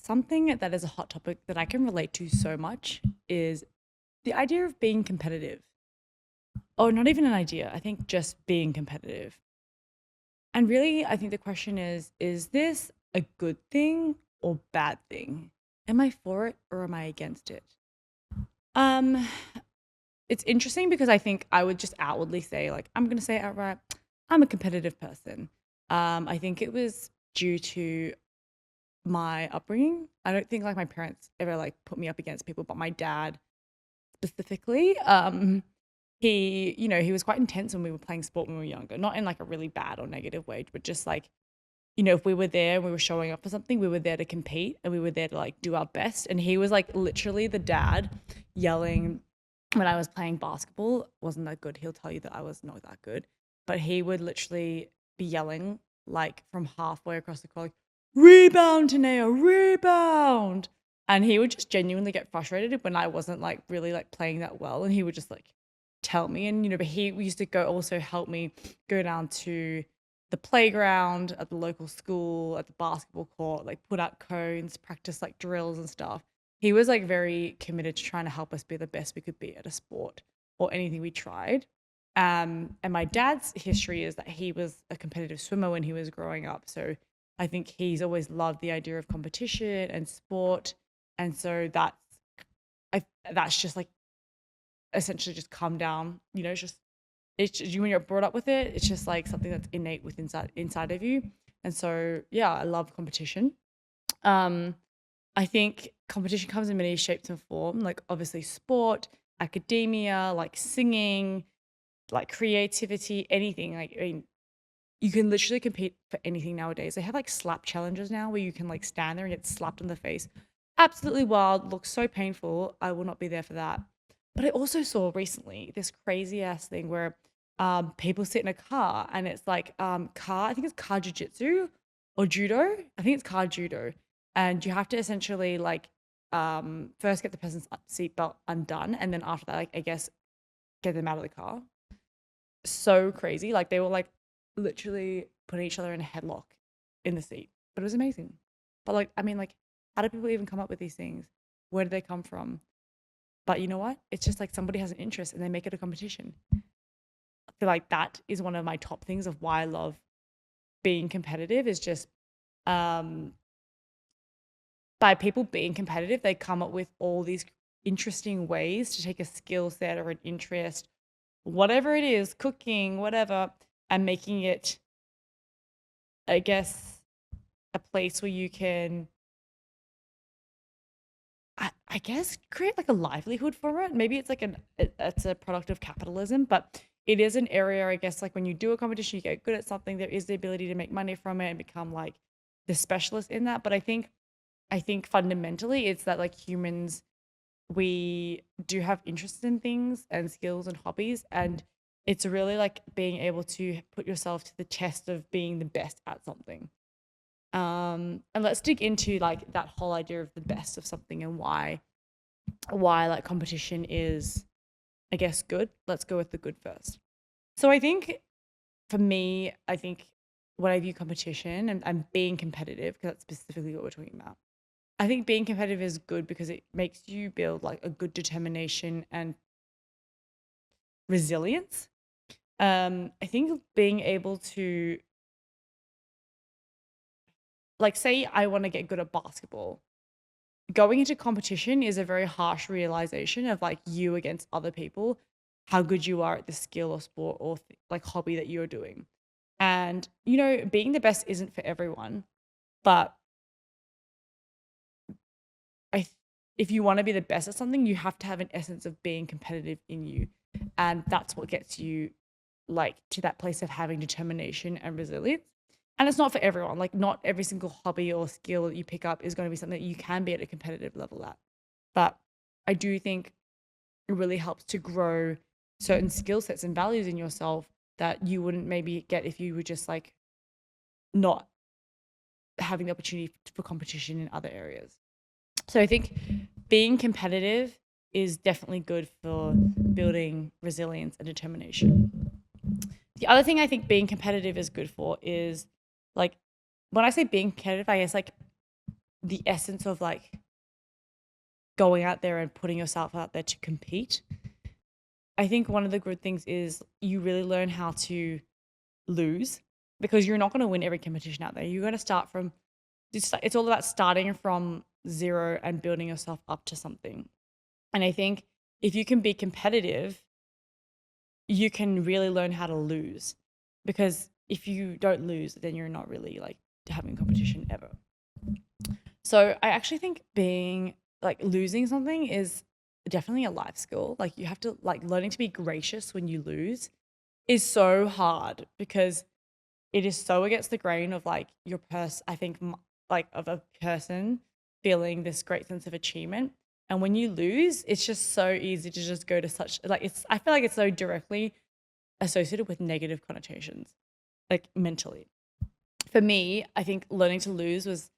something that is a hot topic that I can relate to so much is the idea of being competitive. Or not even an idea, I think just being competitive. And really, I think the question is this a good thing or bad thing? Am I for it or am I against it? Um, it's interesting because I think I would just outwardly say, like, I'm going to say it outright, I'm a competitive person. I think it was due to my upbringing. I don't think like my parents ever like put me up against people, but my dad specifically, he was quite intense when we were playing sport when we were younger, not in like a really bad or negative way, but just like, if we were there and we were showing up for something, we were there to compete and we were there to like do our best. And he was like literally the dad yelling when I was playing basketball. Wasn't that good. He'll tell you that I was not that good, but he would literally be yelling like from halfway across the court, like, rebound, Neya, rebound. And he would just genuinely get frustrated when I wasn't like really like playing that well. And he would just like tell me. And, but he used to go also help me go down to the playground at the local school, at the basketball court, like put out cones, practice like drills and stuff. He was like very committed to trying to help us be the best we could be at a sport or anything we tried. And my dad's history is that he was a competitive swimmer when he was growing up. So I think he's always loved the idea of competition and sport. And so that's just like essentially just come down, it's just, when you're brought up with it, it's just like something that's innate within inside of you. And so yeah, I love competition. Um, I think competition comes in many shapes and form, like obviously sport, academia, like singing, like creativity, anything. Like I mean, you can literally compete for anything nowadays. They have like slap challenges now where you can like stand there and get slapped in the face. Absolutely wild, looks so painful. I will not be there for that. But I also saw recently this crazy ass thing where people sit in a car and it's like I think it's car jiu-jitsu or judo. I think it's car judo. And you have to essentially like first get the person's seatbelt undone and then after that, like I guess get them out of the car. So crazy. Like they were like literally putting each other in a headlock in the seat. But it was amazing. But like, I mean, like, how do people even come up with these things? Where do they come from? But you know what? It's just like somebody has an interest and they make it a competition. I feel like that is one of my top things of why I love being competitive is just um by people being competitive, they come up with all these interesting ways to take a skill set or an interest, whatever it is, cooking, whatever, and making it, I guess, a place where you can, I guess, create like a livelihood for it. Maybe it's like it's a product of capitalism, but it is an area, I guess, like when you do a competition, you get good at something, there is the ability to make money from it and become like the specialist in that. But I think fundamentally it's that like humans, we do have interests in things and skills and hobbies, and it's really like being able to put yourself to the test of being the best at something. And let's dig into like that whole idea of the best of something and why like competition is, I guess, good. Let's go with the good first. So I think for me, I think when I view competition and being competitive, because that's specifically what we're talking about, I think being competitive is good because it makes you build like a good determination and resilience. I think being able to, like, say I want to get good at basketball, going into competition is a very harsh realization of like you against other people, how good you are at the skill or sport or like hobby that you're doing. And, being the best isn't for everyone, but I th- if you want to be the best at something, you have to have an essence of being competitive in you. And that's what gets you like to that place of having determination and resilience. And it's not for everyone. Like not every single hobby or skill that you pick up is going to be something that you can be at a competitive level at. But I do think it really helps to grow certain skill sets and values in yourself that you wouldn't maybe get if you were just like not having the opportunity for competition in other areas. So I think being competitive is definitely good for building resilience and determination. The other thing I think being competitive is good for is like when I say being competitive, I guess like the essence of like going out there and putting yourself out there to compete. I think one of the good things is you really learn how to lose, because you're not going to win every competition out there. You're going to start from, it's all about starting from zero and building yourself up to something. And I think if you can be competitive, you can really learn how to lose, because if you don't lose, then you're not really like having competition ever. So I actually think being like losing something is definitely a life skill. Like you have to like learning to be gracious when you lose is so hard, because it is so against the grain of like your I think like of a person feeling this great sense of achievement. And when you lose, it's just so easy to just go to such like I feel like it's so directly associated with negative connotations, like mentally. For me, I think learning to lose was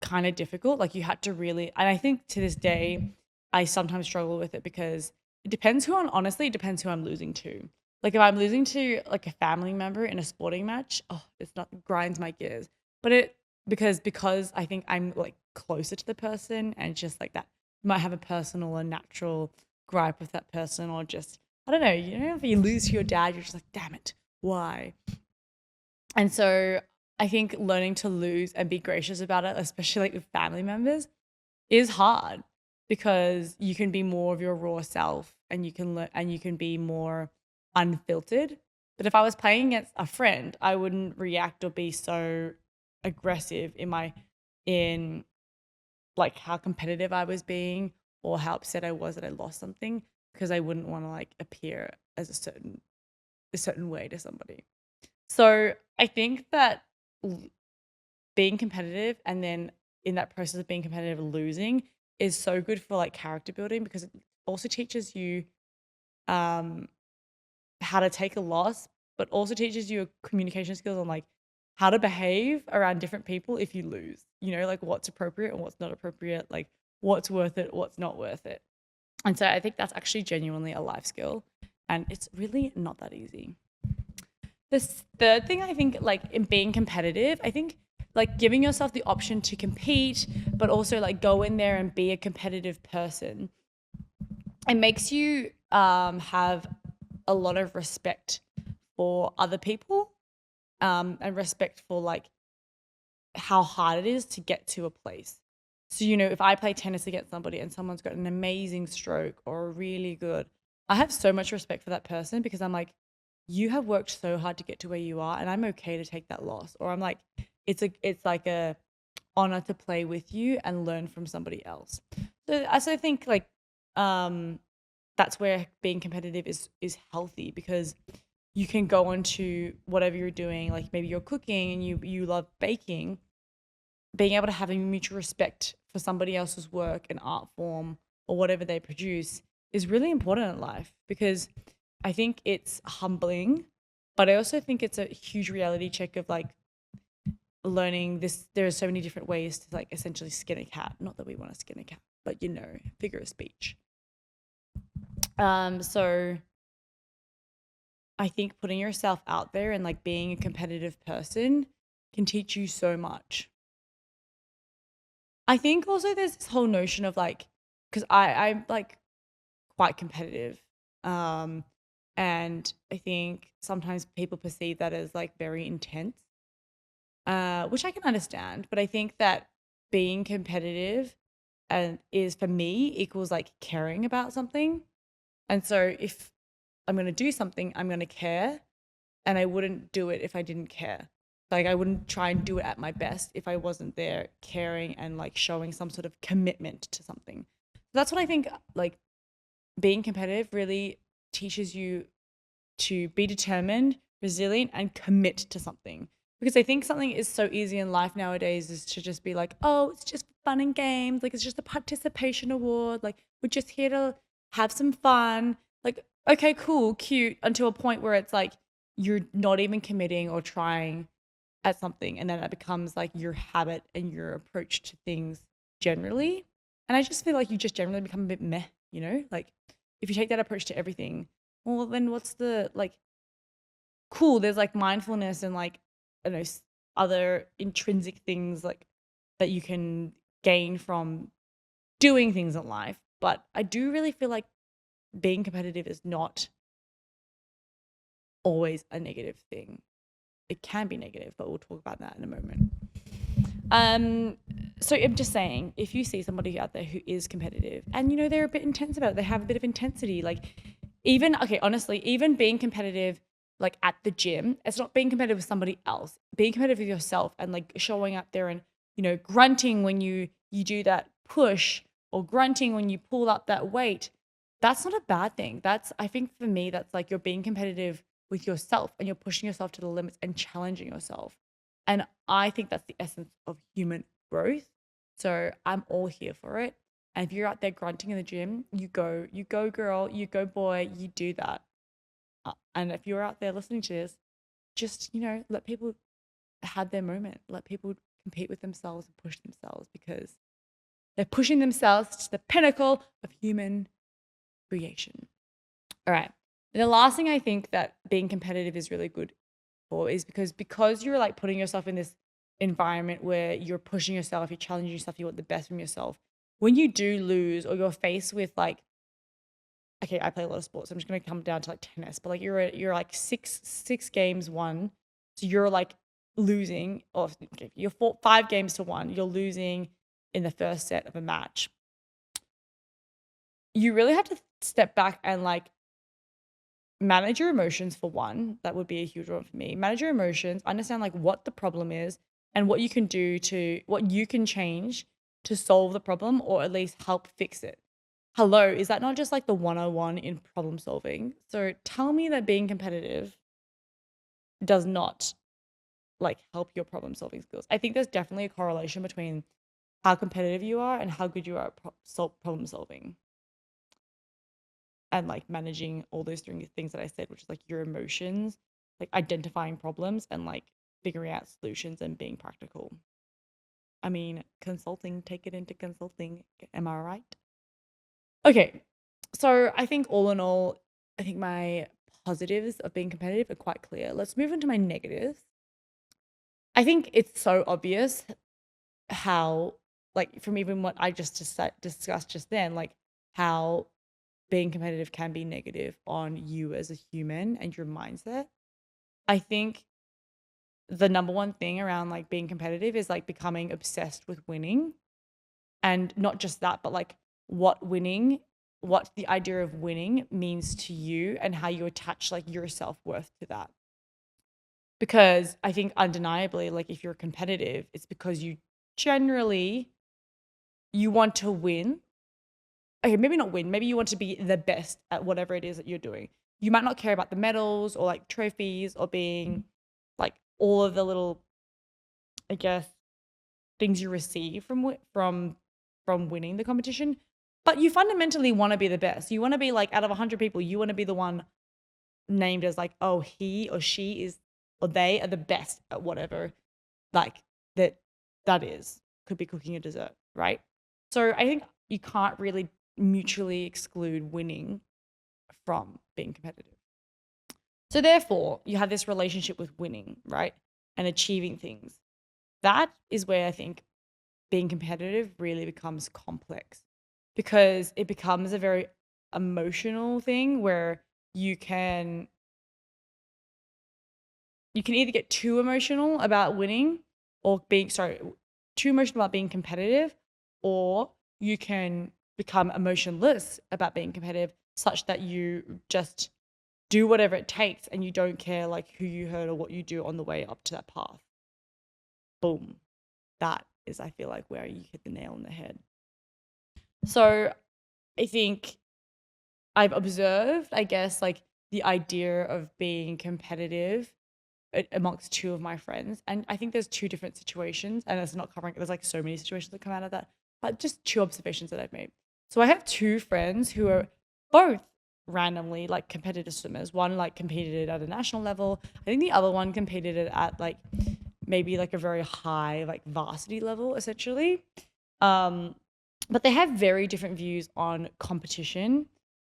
kind of difficult. Like you had to really, and I think to this day, I sometimes struggle with it, because it depends who I'm, honestly, it depends who I'm losing to. Like if I'm losing to like a family member in a sporting match, oh, it's not, grinds my gears. But because I think I'm like closer to the person, and just like that, you might have a personal or natural gripe with that person, or just, I don't know, if you lose to your dad, you're just like, damn it, why? And so I think learning to lose and be gracious about it, especially like with family members, is hard, because you can be more of your raw self, and you can and you can be more unfiltered. But if I was playing against a friend, I wouldn't react or be so aggressive in like how competitive I was being, or how upset I was that I lost something, because I wouldn't want to like appear as a certain way to somebody. So I think that being competitive, and then in that process of being competitive, losing is so good for like character building, because it also teaches you um, how to take a loss, but also teaches you communication skills on like how to behave around different people if you lose, like what's appropriate and what's not appropriate, like what's worth it, what's not worth it. And so I think that's actually genuinely a life skill, and it's really not that easy. This third thing, I think, like in being competitive, I think like giving yourself the option to compete, but also like go in there and be a competitive person. It makes you have a lot of respect for other people, and respect for like how hard it is to get to a place. So, if I play tennis against somebody and someone's got an amazing stroke or really good, I have so much respect for that person, because I'm like, you have worked so hard to get to where you are, and I'm okay to take that loss. Or I'm like, it's like a honor to play with you and learn from somebody else. So I also think like that's where being competitive is healthy, because you can go on to whatever you're doing, like maybe you're cooking and you love baking, being able to have a mutual respect for somebody else's work and art form or whatever they produce is really important in life, because I think it's humbling, but I also think it's a huge reality check of like learning this. There are so many different ways to like essentially skin a cat. Not that we want to skin a cat, but figure of speech. So I think putting yourself out there and like being a competitive person can teach you so much. I think also there's this whole notion of like, because I'm like quite competitive. Um, and I think sometimes people perceive that as like very intense, which I can understand. But I think that being competitive and is for me equals like caring about something. And so if I'm going to do something, I'm going to care, and I wouldn't do it if I didn't care. Like I wouldn't try and do it at my best if I wasn't there caring and like showing some sort of commitment to something. That's what I think like being competitive really teaches you to be determined, resilient, and commit to something. Because I think something is so easy in life nowadays is to just be like, oh, it's just fun and games. Like, it's just a participation award. Like, we're just here to have some fun. Like, okay, cool, cute, until a point where it's like you're not even committing or trying at something. And then it becomes like your habit and your approach to things generally. And I just feel like you just generally become a bit meh, Like, if you take that approach to everything, well, then what's the like cool? There's like mindfulness and like, I don't know, other intrinsic things like that you can gain from doing things in life. But I do really feel like being competitive is not always a negative thing. It can be negative, but we'll talk about that in a moment. So I'm just saying, if you see somebody out there who is competitive and, they're a bit intense about it, they have a bit of intensity, honestly, even being competitive, like at the gym, it's not being competitive with somebody else, being competitive with yourself and like showing up there and, grunting when you do that push or grunting when you pull up that weight. That's not a bad thing. I think for me, that's like you're being competitive with yourself and you're pushing yourself to the limits and challenging yourself. And I think that's the essence of human growth. So I'm all here for it. And if you're out there grunting in the gym, you go girl, you go boy, you do that. And if you're out there listening to this, just, let people have their moment. Let people compete with themselves and push themselves because they're pushing themselves to the pinnacle of human creation. All right. The last thing I think that being competitive is really good for is because you're like putting yourself in this environment where you're pushing yourself, you're challenging yourself, you want the best from yourself. When you do lose or you're faced with like, okay, I play a lot of sports. So I'm just going to come down to like tennis, but like you're like six games won. So you're like losing, or okay, you're 5 games to 1. You're losing in the first set of a match. You really have to step back and like manage your emotions for one. That would be a huge one for me. Manage your emotions, understand like what the problem is and what you can change to solve the problem or at least help fix it. Hello, is that not just like the 101 in problem solving? So tell me that being competitive does not like help your problem solving skills. I think there's definitely a correlation between how competitive you are and how good you are at problem solving. And like managing all those things that I said, which is like your emotions, like identifying problems and like figuring out solutions and being practical. I mean, consulting, take it into consulting. Am I right? Okay. So I think all in all, I think my positives of being competitive are quite clear. Let's move into my negatives. I think it's so obvious how, like, from even what I just discussed just then, like how being competitive can be negative on you as a human and your mindset. I think the number one thing around like being competitive is like becoming obsessed with winning. And not just that, but like what the idea of winning means to you and how you attach like your self-worth to that. Because I think undeniably, like if you're competitive, it's because you want to win. Okay, maybe not win. Maybe you want to be the best at whatever it is that you're doing. You might not care about the medals or like trophies or being like all of the little, I guess, things you receive from winning the competition, but you fundamentally want to be the best. You want to be like out of 100 people, you want to be the one named as like, oh, he or she is or they are the best at whatever like that is. Could be cooking a dessert, right? So I think you can't really mutually exclude winning from being competitive. So therefore, you have this relationship with winning, right? And achieving things. That is where I think being competitive really becomes complex because it becomes a very emotional thing where you can either get too emotional about winning or too emotional about being competitive, or you can become emotionless about being competitive such that you just do whatever it takes and you don't care like who you hurt or what you do on the way up to that path. Boom. That is, I feel like, where you hit the nail on the head. So I think I've observed, I guess, like the idea of being competitive amongst 2 of my friends. And I think there's 2 different situations, and it's not covering, there's like so many situations that come out of that, but just 2 observations that I've made. So I have 2 friends who are both randomly like competitive swimmers. One like competed at a national level. I think the other one competed at like maybe like a very high like varsity level essentially. But they have very different views on competition,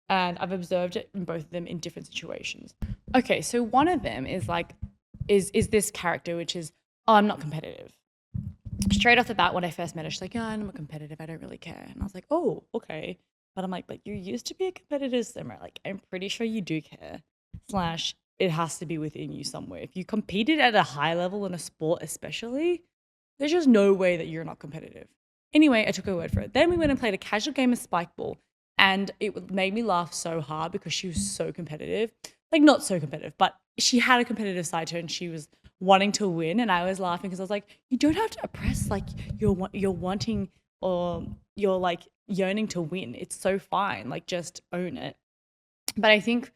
and I've observed it in both of them in different situations. Okay, so one of them is like is this character which is, oh, I'm not competitive. straight off the bat, when I first met her, she's like, yeah, I'm a competitive. I don't really care. And I was like, oh, okay. But I'm like, but you used to be a competitive swimmer. Like, I'm pretty sure you do care. Slash, it has to be within you somewhere. If you competed at a high level in a sport, especially, there's just no way that you're not competitive. Anyway, I took her word for it. Then we went and played a casual game of spike ball. And it made me laugh so hard because she was so competitive. Like, not so competitive, but she had a competitive side to her and she was wanting to win. And I was laughing because I was like, you don't have to oppress like you're wanting or you're like yearning to win. It's so fine. Like, just own it. But I think,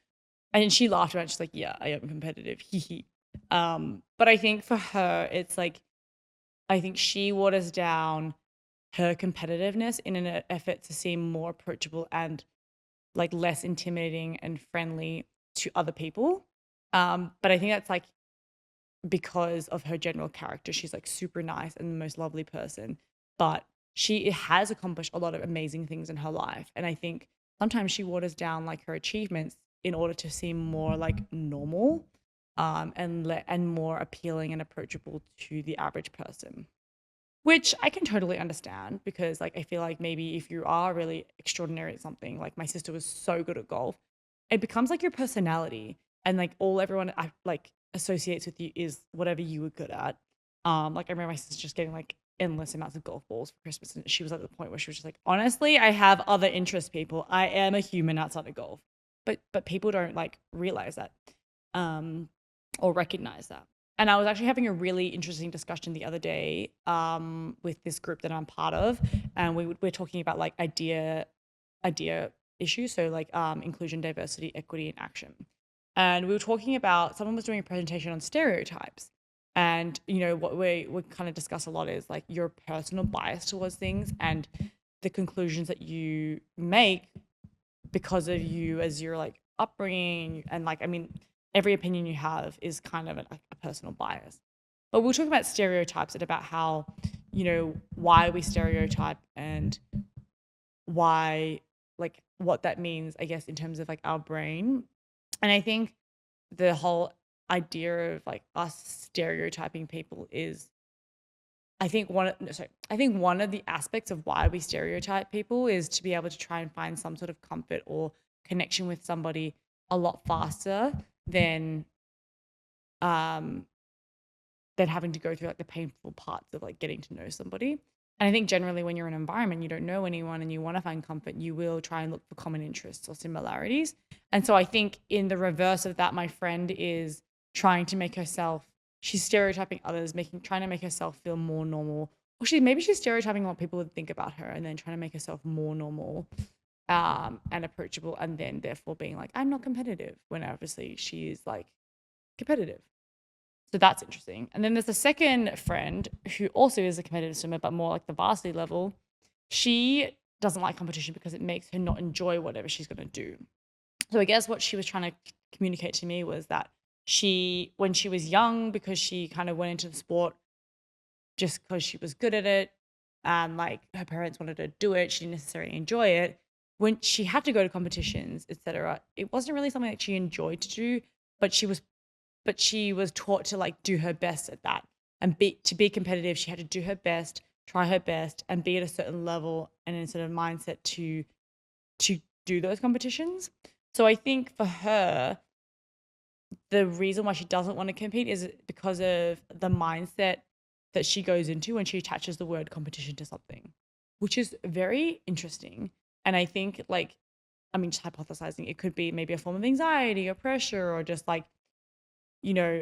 and she laughed about it. She's like, yeah, I am competitive. Hee hee. But I think for her, it's like, I think she waters down her competitiveness in an effort to seem more approachable and like less intimidating and friendly to other people. But I think that's like because of her general character. She's like super nice and the most lovely person, but she has accomplished a lot of amazing things in her life. And I think sometimes she waters down like her achievements in order to seem more like normal, and more appealing and approachable to the average person. Which I can totally understand because, like, I feel like maybe if you are really extraordinary at something, like my sister was so good at golf, it becomes like your personality, and like all everyone like associates with you is whatever you were good at. Like I remember my sister just getting like endless amounts of golf balls for Christmas, and she was at the point where she was just like, honestly, I have other interests, people. I am a human outside of golf, but people don't like realize that, um, or recognize that. And I was actually having a really interesting discussion the other day, with this group that I'm part of, and we're talking about like idea issues, so like inclusion, diversity, equity, and action. And we were talking about someone was doing a presentation on stereotypes, and what we kind of discuss a lot is like your personal bias towards things and the conclusions that you make because of you as your like upbringing, and like, I mean, every opinion you have is kind of a personal bias. But we'll talk about stereotypes and about how, why we stereotype and why, like, what that means, I guess, in terms of like our brain. And I think the whole idea of like us stereotyping people is, I think I think one of the aspects of why we stereotype people is to be able to try and find some sort of comfort or connection with somebody a lot faster than um than having to go through like the painful parts of like getting to know somebody. And I think generally when you're in an environment you don't know anyone and you want to find comfort, you will try and look for common interests or similarities. And so I think in the reverse of that, my friend is trying to make herself, she's stereotyping others, trying to make herself feel more normal. Or she's stereotyping what people would think about her and then trying to make herself more normal, and approachable, and then therefore being like, I'm not competitive, when obviously she is like competitive. So that's interesting. And then there's a second friend who also is a competitive swimmer, but more like the varsity level. She doesn't like competition because it makes her not enjoy whatever she's going to do. So I guess what she was trying to communicate to me was that when she was young, because she kind of went into the sport just because she was good at it, and like her parents wanted her to do it, she didn't necessarily enjoy it. When she had to go to competitions, etc., it wasn't really something that she enjoyed to do, but she was taught to like do her best at that, and to be competitive she had to do her best, try her best, and be at a certain level and in a certain mindset to do those competitions. So I think for her, the reason why she doesn't want to compete is because of the mindset that she goes into when she attaches the word competition to something, which is very interesting. And I think, like, I mean, just hypothesizing, it could be maybe a form of anxiety or pressure, or just like, you know,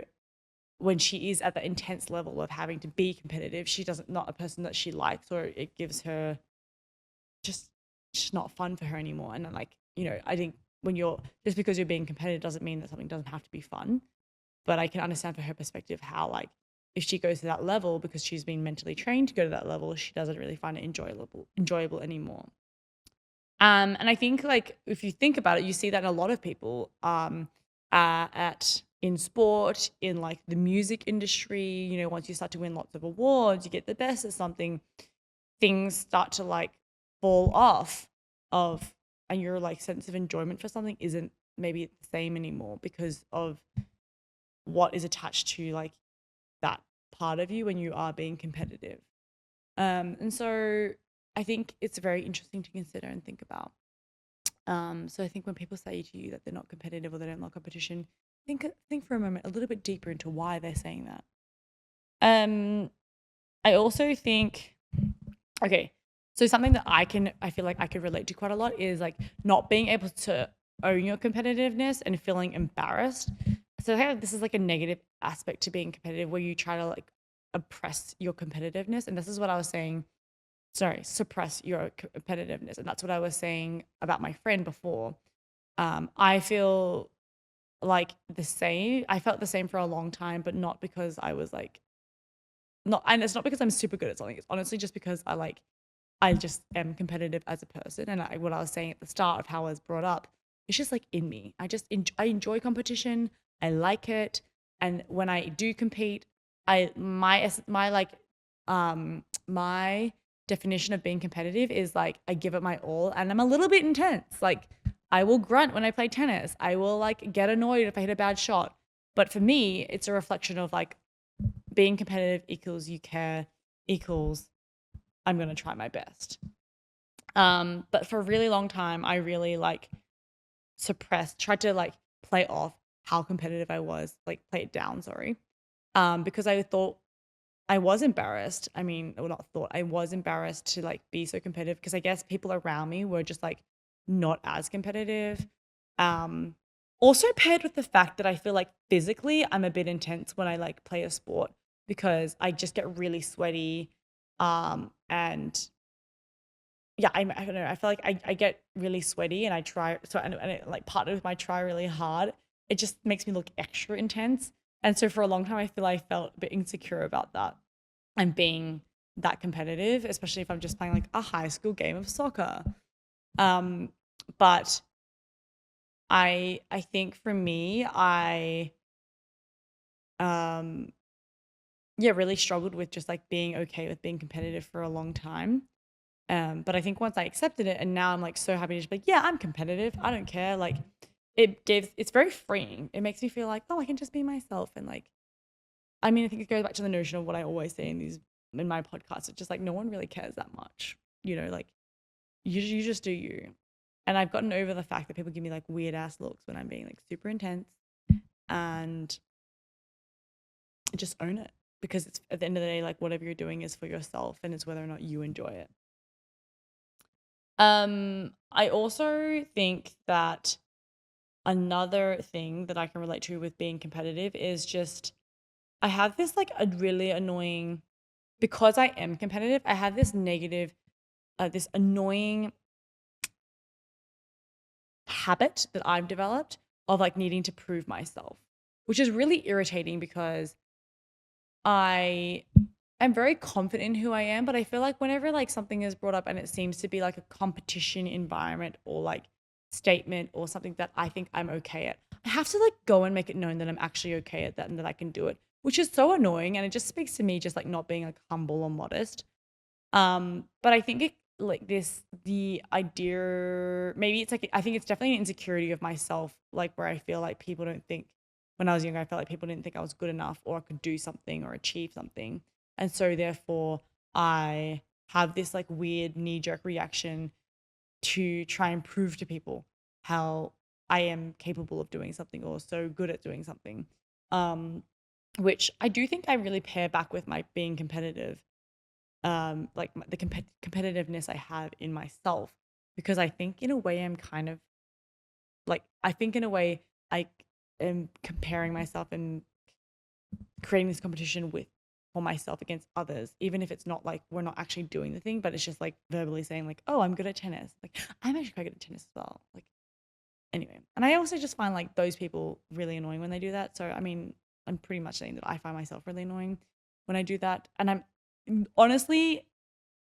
when she is at the intense level of having to be competitive, she doesn't, not a person that she likes, or it gives her just not fun for her anymore. And then, like, I think when you're, just because you're being competitive doesn't mean that something doesn't have to be fun. But I can understand for her perspective how, like, if she goes to that level because she's been mentally trained to go to that level, she doesn't really find it enjoyable anymore. And I think, like, if you think about it, you see that in a lot of people, at in sport, in like the music industry. Once you start to win lots of awards, you get the best at something, things start to like fall off of, and your like sense of enjoyment for something isn't maybe the same anymore because of what is attached to like that part of you when you are being competitive. And so I think it's very interesting to consider and think about. So I think when people say to you that they're not competitive or they don't like competition, think for a moment a little bit deeper into why they're saying that. I also think, okay, so something that I feel like I could relate to quite a lot is like not being able to own your competitiveness and feeling embarrassed. So I think this is like a negative aspect to being competitive where you try to like oppress your competitiveness. And this is what I was saying, sorry, suppress your competitiveness. And that's what I was saying about my friend before. I feel like the same. I felt the same for a long time, but not because I was like, not, and it's not because I'm super good at something. It's honestly just because I just am competitive as a person. And what I was saying at the start of how I was brought up, it's just like in me. I enjoy competition. I like it. And when I do compete, my definition of being competitive is like I give it my all and I'm a little bit intense. Like I will grunt when I play tennis. I will like get annoyed if I hit a bad shot. But for me, it's a reflection of like being competitive equals you care equals I'm going to try my best. But for a really long time, I really like tried to like play off how competitive I was, like play it down, sorry. Because I thought I was embarrassed. I mean, well, not thought, I was embarrassed to like be so competitive because I guess people around me were just like not as competitive. Um, Also paired with the fact that I feel like physically I'm a bit intense when I like play a sport because I just get really sweaty. And yeah, I don't know. I feel like I get really sweaty and I try so and it, like partnered with my try really hard. It just makes me look extra intense. And so for a long time, I feel I felt a bit insecure about that and being that competitive, especially if I'm just playing like a high school game of soccer. Um, but I think for me, I um yeah really struggled with just like being okay with being competitive for a long time. But I think once I accepted it and now I'm like so happy to just be like, yeah, I'm competitive. I don't care. Like it's very freeing. It makes me feel like, oh, I can just be myself. And like, I mean, I think it goes back to the notion of what I always say in my podcast. It's just like, no one really cares that much, like you just do you. And I've gotten over the fact that people give me like weird ass looks when I'm being like super intense and just own it because it's at the end of the day, like whatever you're doing is for yourself and it's whether or not you enjoy it. I also think that another thing that I can relate to with being competitive is just I have this like a really annoying because I am competitive, I have this negative, this annoying habit that I've developed of like needing to prove myself, which is really irritating because I am very confident in who I am, but I feel like whenever like something is brought up and it seems to be like a competition environment or like statement or something that I think I'm okay at, I have to like go and make it known that I'm actually okay at that and that I can do it, which is so annoying. And it just speaks to me just like not being like humble or modest. But I think it like this the idea maybe it's like I think it's definitely an insecurity of myself, like where I feel like people don't think when I was younger, I felt like people didn't think I was good enough or I could do something or achieve something. And so therefore I have this like weird knee-jerk reaction to try and prove to people how I am capable of doing something or so good at doing something. Um, which I do think I really pair back with my being competitive, like the competitiveness I have in myself, because I think in a way I'm kind of like I think in a way I am comparing myself and creating this competition with for myself against others, even if it's not like we're not actually doing the thing, but it's just like verbally saying like, oh, I'm good at tennis. Like I'm actually quite good at tennis as well. Like anyway, and I also just find like those people really annoying when they do that. So I mean, I'm pretty much saying that I find myself really annoying when I do that, and I'm honestly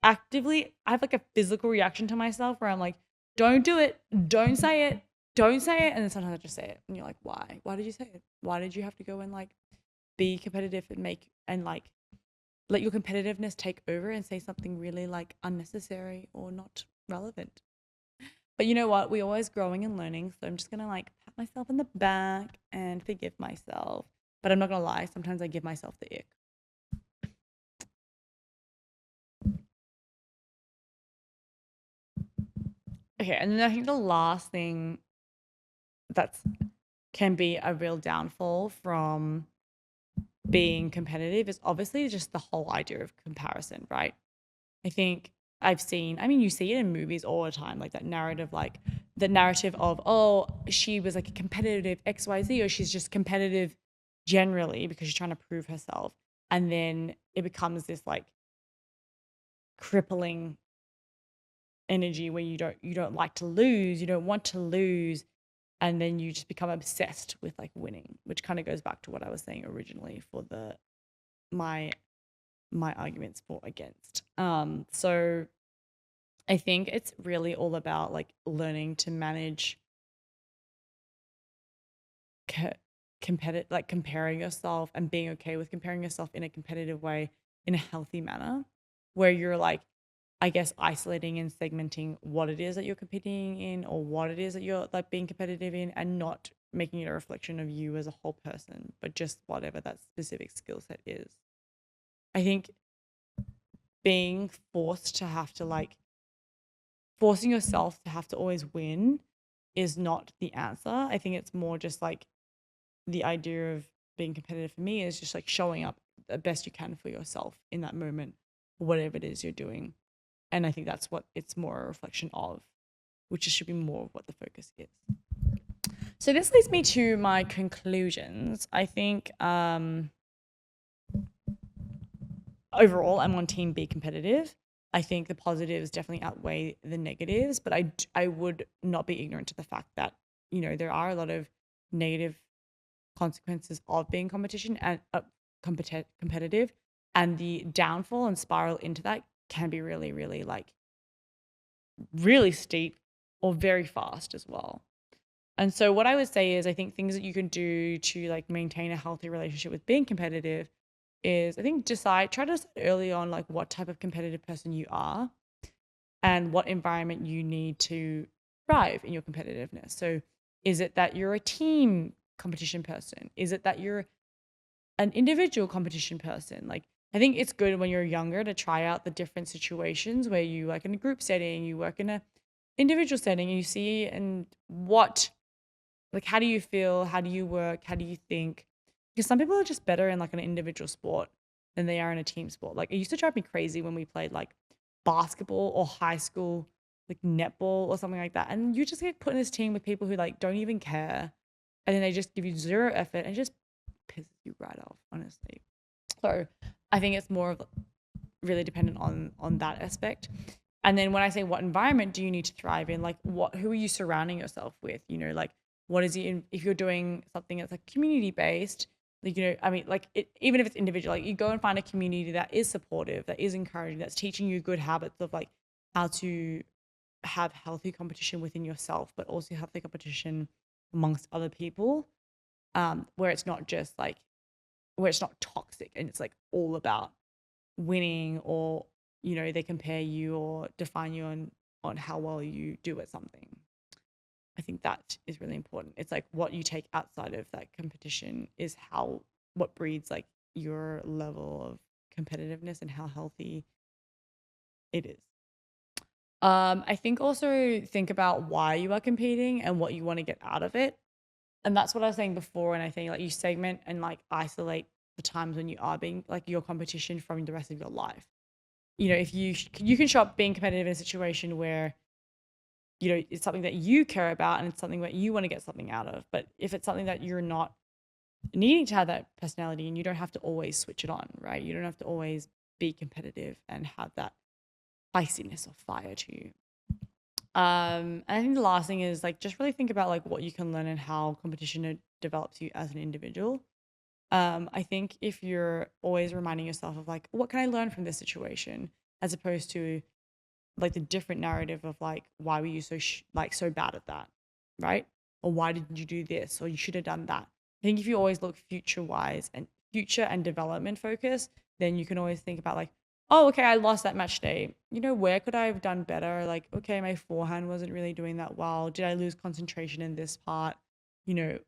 actively I have like a physical reaction to myself where I'm like, don't do it, don't say it, don't say it, and then sometimes I just say it, and you're like, why? Why did you say it? Why did you have to go and like be competitive and make and like let your competitiveness take over and say something really like unnecessary or not relevant? But you know what? We're always growing and learning, so I'm just gonna like pat myself in the back and forgive myself. But I'm not gonna lie, sometimes I give myself the ick. Okay, and then I think the last thing that's can be a real downfall from being competitive is obviously just the whole idea of comparison, right? I think I mean, you see it in movies all the time, like the narrative of, oh, she was like a competitive XYZ, or she's just competitive generally because she's trying to prove herself. And then it becomes this like crippling energy where you don't like to lose, you don't want to lose, and then you just become obsessed with like winning, which kind of goes back to what I was saying originally for the my my arguments for against. So I think it's really all about like learning to manage co- like comparing yourself and being okay with comparing yourself in a competitive way in a healthy manner where you're like, I guess, isolating and segmenting what it is that you're competing in or what it is that you're like being competitive in, and not making it a reflection of you as a whole person, but just whatever that specific skill set is. I think being forced to have to like forcing yourself to have to always win is not the answer. I think it's more just like the idea of being competitive for me is just like showing up the best you can for yourself in that moment, whatever it is you're doing. And I think that's what it's more a reflection of, which should be more of what the focus is. So this leads me to my conclusions. I think overall, I'm on team be competitive. I think the positives definitely outweigh the negatives, but I would not be ignorant to the fact that, there are a lot of negative consequences of being competition and competitive, and the downfall and spiral into that can be really, really like really steep or very fast as well. And so what I would say is I think things that you can do to like maintain a healthy relationship with being competitive is I think try to decide early on like what type of competitive person you are and what environment you need to thrive in your competitiveness. So is it that you're a team competition person? Is it that you're an individual competition person? Like I think it's good when you're younger to try out the different situations where you work in a group setting, you work in a individual setting, and you see and what like how do you feel, how do you work, how do you think? Because some people are just better in like an individual sport than they are in a team sport. Like it used to drive me crazy when we played like basketball or high school like netball or something like that, and you just get put in this team with people who like don't even care, and then they just give you zero effort and it just pisses you right off, honestly. So I think it's more of really dependent on that aspect. And then when I say what environment do you need to thrive in, like who are you surrounding yourself with? Like what is it if you're doing something that's like community based, like I mean, like even if it's individual, like you go and find a community that is supportive, that is encouraging, that's teaching you good habits of like how to have healthy competition within yourself, but also healthy competition amongst other people, where it's not just like where it's not toxic and it's like all about winning, or they compare you or define you on how well you do at something. I think that is really important. It's like what you take outside of that competition is what breeds like your level of competitiveness and how healthy it is. I think also think about why you are competing and what you want to get out of it. And that's what I was saying before. And I think like you segment and like isolate the times when you are being like your competition from the rest of your life. If you can show up being competitive in a situation where it's something that you care about and it's something that you want to get something out of. But if it's something that you're not needing to have that personality, and you don't have to always switch it on, right? You don't have to always be competitive and have that feistiness or fire to you. And I think the last thing is like just really think about like what you can learn and how competition develops you as an individual. I think if you're always reminding yourself of like, what can I learn from this situation, as opposed to like the different narrative of like, why were you so bad at that, right? Or why did you do this? Or you should have done that. I think if you always look future wise and future and development focus, then you can always think about like, oh, okay, I lost that match day. Where could I have done better? Like, okay, my forehand wasn't really doing that well. Did I lose concentration in this part? You know,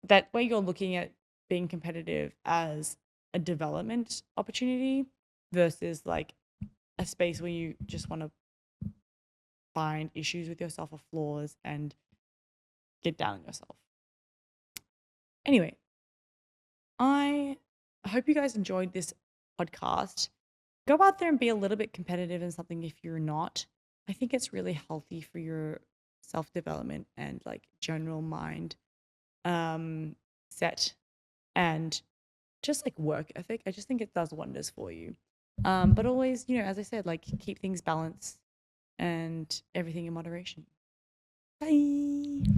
that way you're looking at being competitive as a development opportunity versus like a space where you just want to find issues with yourself or flaws and get down on yourself. Anyway, I hope you guys enjoyed this podcast. Go out there and be a little bit competitive in something if you're not. I think it's really healthy for your self-development and like general mind set and just like work ethic. I just think it does wonders for you. But always, as I said, like keep things balanced and everything in moderation. Bye.